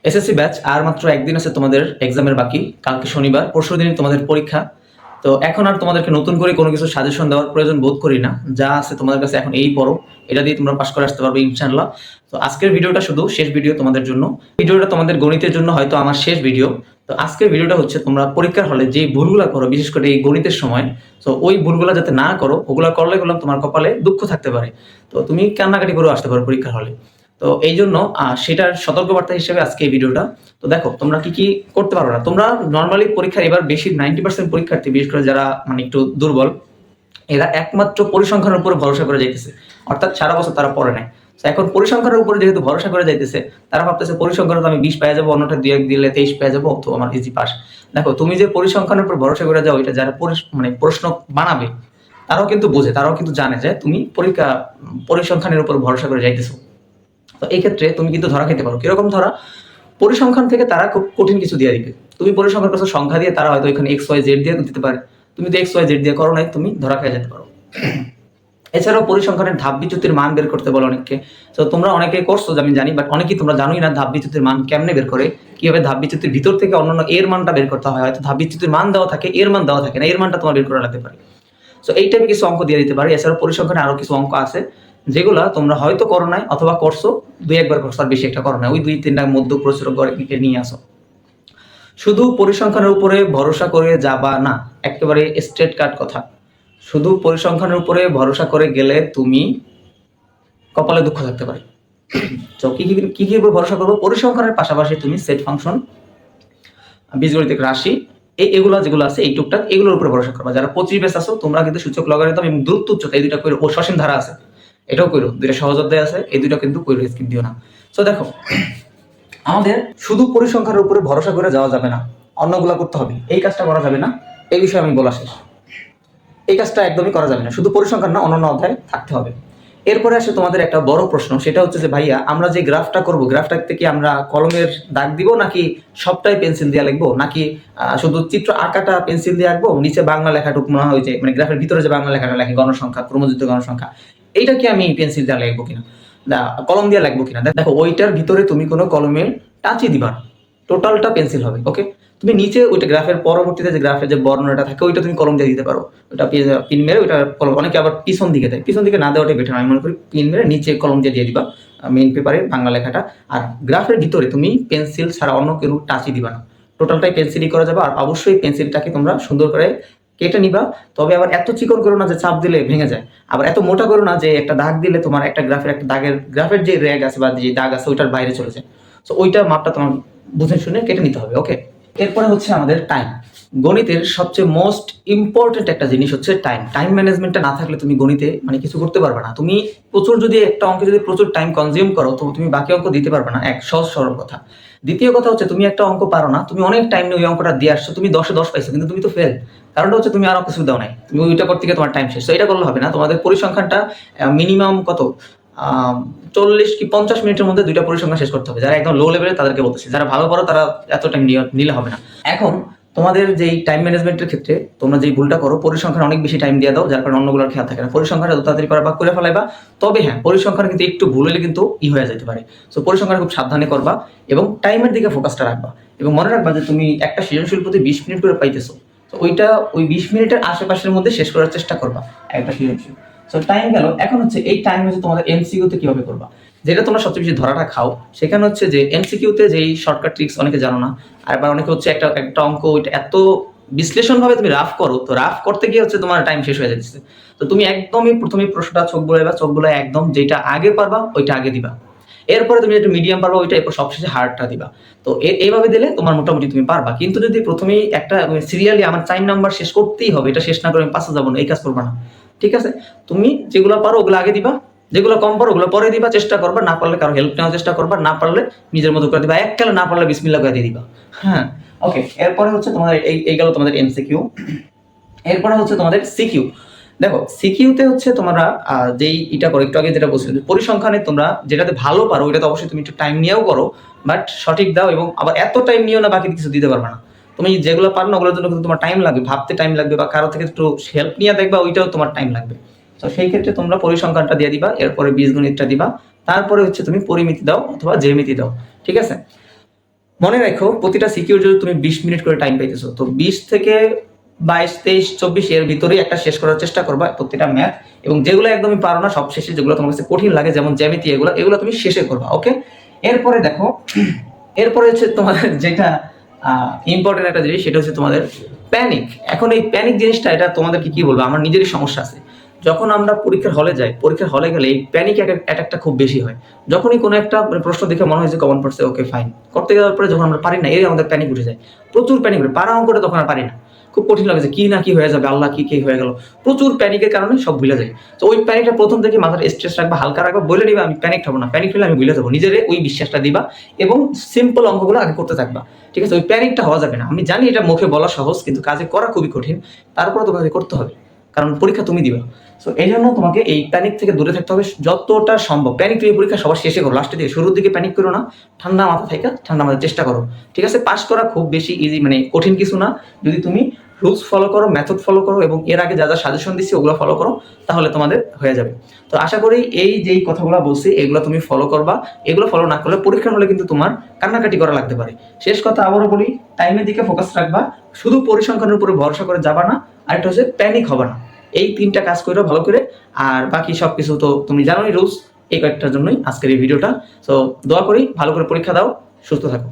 SSC batch আর মাত্র একদিন আছে তোমাদের এক্সামের বাকি। কালকে শনিবার, পরশু দিনই তোমাদের পরীক্ষা। তো এখন আর তোমাদেরকে নতুন করে কোনো কিছু সাজেশন দেওয়ার প্রয়োজন বোধ করি না। যা আছে তোমাদের কাছে এখন এই পড়ো, এটা দিয়ে তোমরা পাশ করে আসতে পারবে ইনশাআল্লাহ। তো আজকের ভিডিওটা শুধু শেষ ভিডিও তোমাদের জন্য। ভিডিওটা তোমাদের গণিতের জন্য হয়তো আমার শেষ ভিডিও। তো আজকের ভিডিওটা হচ্ছে তোমরা পরীক্ষার হলে যে ভুলগুলো করো, বিশেষ করে এই গণিতের সময়, তো ওই ভুলগুলো যাতে না করো। ওগুলো করলে তোমার কপালে দুঃখ থাকতে পারে। তো তুমি কান্নাকাটি করে আসতে পারো পরীক্ষার হলে। তো এই জন্য সেটার সতর্কবার্তা হিসেবে আজকে এই ভিডিওটা। তো দেখো তোমরা কি কি করতে পারো না। তোমরা নর্মালি পরীক্ষার এবার বেশি 90% পরীক্ষার্থী, বিশেষ করে যারা মানে একটু দুর্বল, এরা একমাত্র পরিসংখ্যানের উপরে ভরসা করে যাইতেছে। অর্থাৎ সারা বছর তারা পড়ে নাই। তো এখন পরিসংখ্যানের উপরে যেহেতু ভরসা করে যাইতেছে, তারা ভাবতেছে পরিসংখ্যানে তো আমি 20 পেয়ে যাবো, অন্যটা 2-1 দিলে 23 পেয়ে যাবো, তো আমার ইজি পাস। দেখো তুমি যে পরিসংখ্যানের উপর ভরসা করে যাও, এটা যারা মানে প্রশ্ন বানাবে তারাও কিন্তু বোঝে, তারাও কিন্তু জানে যে তুমি পরিসংখ্যানের উপর ভরসা করে যাইতেছো। তো এই ক্ষেত্রে তুমি কিন্তু ধরা খেতে পারো। কিরকম ধরা? পরিসংখ্যান থেকে তারা খুব কঠিন কিছু দিয়ে দিবে। তুমি পরিসংখ্যান কাছে সংখ্যা দিয়ে, তারা হয়তো এখানে এক্স ওয়াই জেড দিয়ে দিতে পারে। তুমি তো এক্স ওয়াই জেড দিয়ে করো নাই, তুমি ধরা খেয়ে যেতে পারো। এছাড়াও পরিসংখ্যানের ধাপ বিচ্যুতির মান বের করতে বলো অনেককে। তো তোমরা অনেকে করছো আমি জানি, বাট অনেকেই তোমরা জানোই না ধাপ বিচ্যুতির মান কেমনে বের করে, কিভাবে ধাপ বিচ্যুতির ভিতর থেকে অন্যান্য এর মানটা বের করতে হয়। হয়তো ধাপ বিচ্যুতির মান দেওয়া থাকে, এর মান দেওয়া থাকে না, এর মানটা তোমার বের করা লাগতে পারে। তো এই টাইপে কিছু অঙ্ক দিয়ে দিতে পারে। এছাড়াও পরিসংখ্যানে আরো কিছু অঙ্ক আছে যেগুলা তোমরা হয়তো করো নাই, অথবা করছো 2-1 বার করছো, আর বেশি একটা করো নাই। ওই 2-3টা মধ্য প্রচুর করে নিয়ে আসো। শুধু পরিসংখ্যানের উপরে ভরসা করে যাবা না, একেবারে স্ট্রেট কাট কথা। শুধু পরিসংখ্যানের উপরে ভরসা করে গেলে তুমি কপালে দুঃখ থাকতে পারে। তো কি কি উপর ভরসা করবো? পরিসংখ্যানের পাশাপাশি তুমি সেট ফাংশন, বীজগণিতিক রাশি, এগুলো যেগুলো আছে এই টুকটাক এগুলোর উপরে ভরসা করবা। যারা 25 ব্যাচ আছো তোমরা কিন্তু সূচক লগারিদম এবং দূরত্ব উচ্চতা এই দুইটা কইরো। ও সসীম ধারা আছে, এটাও কইরো। দুইটা সহজ অধ্যায় আছে, এই দুইটা কিন্তু কইরো, স্কিপ দিও না। তো দেখো, আমাদের শুধু পরিসংখ্যানের উপরে ভরসা করে যাওয়া যাবে না, অন্যগুলা করতে হবে। এই কাজটা করা যাবে না, এই বিষয়ে আমি বলা শেষ। এই কাজটা একদমই করা যাবে না, শুধু পরিসংখ্যান না, অন্যান্য অধ্যায় থাকতে হবে। এরপরে আসে তোমাদের একটা বড় প্রশ্ন, সেটা হচ্ছে যে ভাইয়া আমরা যে গ্রাফটা করব, গ্রাফটা থেকে আমরা কলমের দাগ দিব, নাকি সবটাই পেন্সিল দিয়ে লিখবো, নাকি শুধু চিত্র আঁকাটা পেন্সিল দিয়ে আঁকবো, নিচে বাংলা লেখাটুকু মনে হয় যে মানে গ্রাফের ভিতরে যে বাংলা লেখাটা লেখে গণসংখ্যা, ক্রমযুক্ত গণসংখ্যা, এইটা কি আমি পেন্সিল দিয়ে লিখবো কিনা, কলম দিয়ে লিখবো কিনা। দেখো ওইটার ভিতরে তুমি কোনো কলমের টাচই দিবা না, টোটালটা পেন্সিল হবে। ওকে, তুমি নিচে ওইটা গ্রাফের পরবর্তীতে যে গ্রাফের যে বর্ণনাটা থাকে ওইটা তুমি কলম দিয়ে দিতে পারো। ওটা পিন মেরে ওইটা কলম, অনেকে আবার পিছন দিকে দেয়, পিছন দিকে না দেওয়াটাই বেটার। আমি মনে করি পিন মেরে নিচে কলম দিয়ে দিবা মেইন পেপারে বাংলা লেখাটা। আর গ্রাফের ভিতরে তুমি পেন্সিল ছাড়া অন্য কোনো টাচই দিবা না, টোটালটাই পেন্সিলই করা যাবে। আর অবশ্যই পেন্সিলটাকে তোমরা সুন্দর করে কেটে নিবা। তবে আবার এত চিকন করো না যে চাপ দিলে ভেঙে যায়, আবার এত মোটা করো না যে একটা দাগ দিলে তোমার একটা গ্রাফের একটা দাগের গ্রাফের যে রেগ আছে বা যে দাগ আছে ওইটার বাইরে চলে যায়। তো ওইটা মাপটা তোমার বুঝে শুনে কেটে নিতে হবে। ওকে, এরপরে হচ্ছে আমাদের টাইম। গণিতের সবচেয়ে মোস্ট ইম্পর্টেন্ট একটা জিনিস হচ্ছে টাইম। টাইম ম্যানেজমেন্টটা না থাকলে তুমি গণিতে মানে কিছু করতে পারবে না। তুমি প্রচুর যদি একটা অঙ্কে যদি প্রচুর টাইম কনজিউম করো, তো তুমি বাকি অঙ্ক দিতে পারবে না, এক সহজ সরল কথা। দ্বিতীয় কথা হচ্ছে তুমি একটা অঙ্ক পারো না, তুমি অনেক টাইম নিয়ে ওই অঙ্কটা দিয়ে আসছো, তুমি 10-এ 10 পাইছো, কিন্তু তুমি তো ফেল। কারণটা হচ্ছে তুমি আরো কিছু দাও নাই, তুমি ওইটা করতে গিয়ে তোমার টাইম শেষ। তো এটা করলে হবে না। তোমাদের পরিসংখ্যানটা মিনিমাম কত 40 কি 50 মিনিটের মধ্যে দুইটা পরিসংখ্যান শেষ করতে হবে। যারা একদম লো লেভেলে তাদেরকে বলতেছি, যারা ভালো পারো তারা এত টাইম নিলে হবে না। এখন তোমাদের যেই টাইম ম্যানেজমেন্টের ক্ষেত্রে তোমরা যেই ভুলটা করো, পরিসংখ্যান অনেক বেশি টাইম দিয়ে দাও, যার কারণে অন্যগুলোর খেয়াল থাকে না। পরিসংখ্যানটা যত তাড়াতাড়ি করবা করে ফেলাইবা। তবে হ্যাঁ, পরিসংখ্যান কিন্তু একটু ভুল হলে কিন্তু হয়ে যেতে পারে। সো পরিসংখ্যান খুব সাবধানে করবা এবং টাইমের দিকে ফোকাসটা রাখবা। এবং মনে রাখবা যে তুমি একটা সৃজনশীল প্রতি 20 মিনিট করে পাইতেছো, তো ওইটা ওই 20 মিনিটের আশেপাশের মধ্যে শেষ করার চেষ্টা করবা একটা সৃজনশীল। সো টাইম গেল। এখন হচ্ছে এই টাইম হচ্ছে তোমাদের এমসিকিউতে কিভাবে করবা, যেটা তোমরা সবচেয়ে বেশি ধরাটা খাও। সেখানে হচ্ছে যে এমসিকিউতে যেই শর্টকাট ট্রিক্স অনেকে জানো না, আর আবার অনেকে হচ্ছে একটা অঙ্ক ওইটা এত বিশ্লেষণভাবে তুমি রাফ করো, তো রাফ করতে গিয়ে হচ্ছে তোমার টাইম শেষ হয়ে যাচ্ছে। তো তুমি একদমই প্রথমে প্রশ্নটা চোখ বুলাইবা, চোখ বুলাই একদম যেটা আগে পারবা ওইটা আগে দিবা। এরপরে তুমি একটু মিডিয়াম পারবা ওইটা, এরপর সবশেষে হার্ডটা দিবা। তো এইভাবে দিলে তোমার মোটামুটি তুমি পারবা। কিন্তু যদি প্রথমেই একটা সিরিয়ালি আমার 4 নাম্বার শেষ করতেই হবে, এটা শেষ না করে আমি পাশে যাবো না, এই কাজ করবা না। ঠিক আছে, তুমি যেগুলো পারো ওগুলো আগে দিবা, যেগুলো কম পারো ওগুলো পরে দিবা। চেষ্টা করবা, না পারলে কারো হেল্প নেওয়ার চেষ্টা করবা, না পারলে নিজের মতো করে দিবা। এককালে না পারলে বিসমিল্লাহ করে দিয়ে দিবা। হ্যাঁ, ওকে। এরপরে হচ্ছে তোমাদের এই গেল তোমাদের এমসিকিউ। এরপরে হচ্ছে তোমাদের সিকিউ। দেখো সিকিউতে হচ্ছে তোমরা যেই এটা করো, একটু আগে যেটা বলছিলাম, পরিসংখ্যানে তোমরা যেটাতে ভালো পারো ওইটাতে অবশ্যই তুমি একটু টাইম নিয়েও করো, বাট সঠিক দাও। এবং আবার এত টাইম নিয়েও না বাকি কিছু দিতে পারবে না। তুমি যেগুলো পারো না ওগুলোর জন্য কিন্তু তোমার টাইম লাগবে, ভাবতে টাইম লাগবে, বা কারো থেকে একটু হেল্প নিয়ে দেখবা, ওইটাও তোমার টাইম লাগবে। তো সেই ক্ষেত্রে তোমরা পরিসংখ্যানটা দিয়ে দিবা, এরপরে বীজগণিতটা দিবা, তারপরে হচ্ছে তুমি পরিমিতি দাও অথবা জ্যামিতি দাও। ঠিক আছে, মনে রাখো প্রতিটা সিকিউর যদি তুমি 20 মিনিট করে টাইম পাইতেছো, তো 20 থেকে 22, 23, 24 এর ভিতরেই একটা শেষ করার চেষ্টা করবা প্রতিটা ম্যাথ। এবং যেগুলো একদমই পারো না সব শেষে, যেগুলো তোমার কাছে কঠিন লাগে যেমন জ্যামিতি, এগুলো তুমি শেষে করবা। ওকে, এরপরে দেখো, এরপরে হচ্ছে তোমাদের যেটা ইম্পর্টেন্ট একটা জিনিস, সেটা হচ্ছে তোমাদের প্যানিক। এখন এই প্যানিক জিনিসটা, এটা তোমাদেরকে কি বলবো, আমার নিজেরই সমস্যা আছে। যখন আমরা পরীক্ষার হলে যাই, পরীক্ষার হলে গেলে এই প্যানিক অ্যাটাকটা খুব বেশি হয়। যখনই কোনো একটা প্রশ্ন দেখে মনে হয় যে কমন পড়ছে, ওকে ফাইন, করতে যাওয়ার পরে যখন আমরা পারি না, এই আমাদের প্যানিক উঠে যায়, প্রচুর প্যানিক উঠে, পারা অঙ্কটা তখন আর পারি না, খুব কঠিন লাগে যে কি না কি হয়ে যাবে, আল্লাহ কি কি হয়ে গেল, প্রচুর প্যানিকের কারণে সব ভুলে যায়। তো ওই প্যানিকটা প্রথম থেকে মাথার স্ট্রেস রাখবা, হালকা রাখবা, বলে নিবা আমি প্যানিক হবো না, প্যানিক হলে আমি ভুলে যাবো, নিজের ওই বিশ্বাসটা দিবা এবং সিম্পল অঙ্কগুলো আগে করতে থাকবা। ঠিক আছে, ওই প্যানিকটা হওয়া যাবে না। আমি জানি এটা মুখে বলা সহজ, কিন্তু কাজে করা খুবই কঠিন, তারপরে তোমাকে করতে হবে, কারণ পরীক্ষা তুমি দিবা। সো এই জন্য তোমাকে এই প্যানিক থেকে দূরে থাকতে হবে যতটা সম্ভব। প্যানিক তুমি পরীক্ষা সবার শেষে করো, লাস্টের দিকে, শুরুর দিকে প্যানিক করো না, ঠান্ডা মাথা থেকে ঠান্ডা মাথার চেষ্টা করো। ঠিক আছে, পাস করা খুব বেশি ইজি, মানে কঠিন কিছু না, যদি তুমি রুলস ফলো করো, মেথড ফলো করো এবং এর আগে যা যা সাজেশন দিচ্ছি ওগুলো ফলো করো, তাহলে তোমাদের হয়ে যাবে। তো আশা করি এই যেই কথাগুলো বলছি এগুলো তুমি ফলো করবা। এগুলো ফলো না করলে পরীক্ষার হলে কিন্তু তোমার কান্নাকাটি করা লাগতে পারে। শেষ কথা আবারও বলি, টাইমের দিকে ফোকাস রাখবা, শুধু পরিসংখ্যানের উপরে ভরসা করে যাবা না, আর একটা হচ্ছে প্যানিক হবে না। এই 3টা কাজ করো ভালো করে, আর বাকি সবকিছু তো তুমি জানোই রুলস। এই কয়েকটার জন্যই আজকের এই ভিডিওটা। তো দোয়া করি ভালো করে পরীক্ষা দাও, সুস্থ থাকো।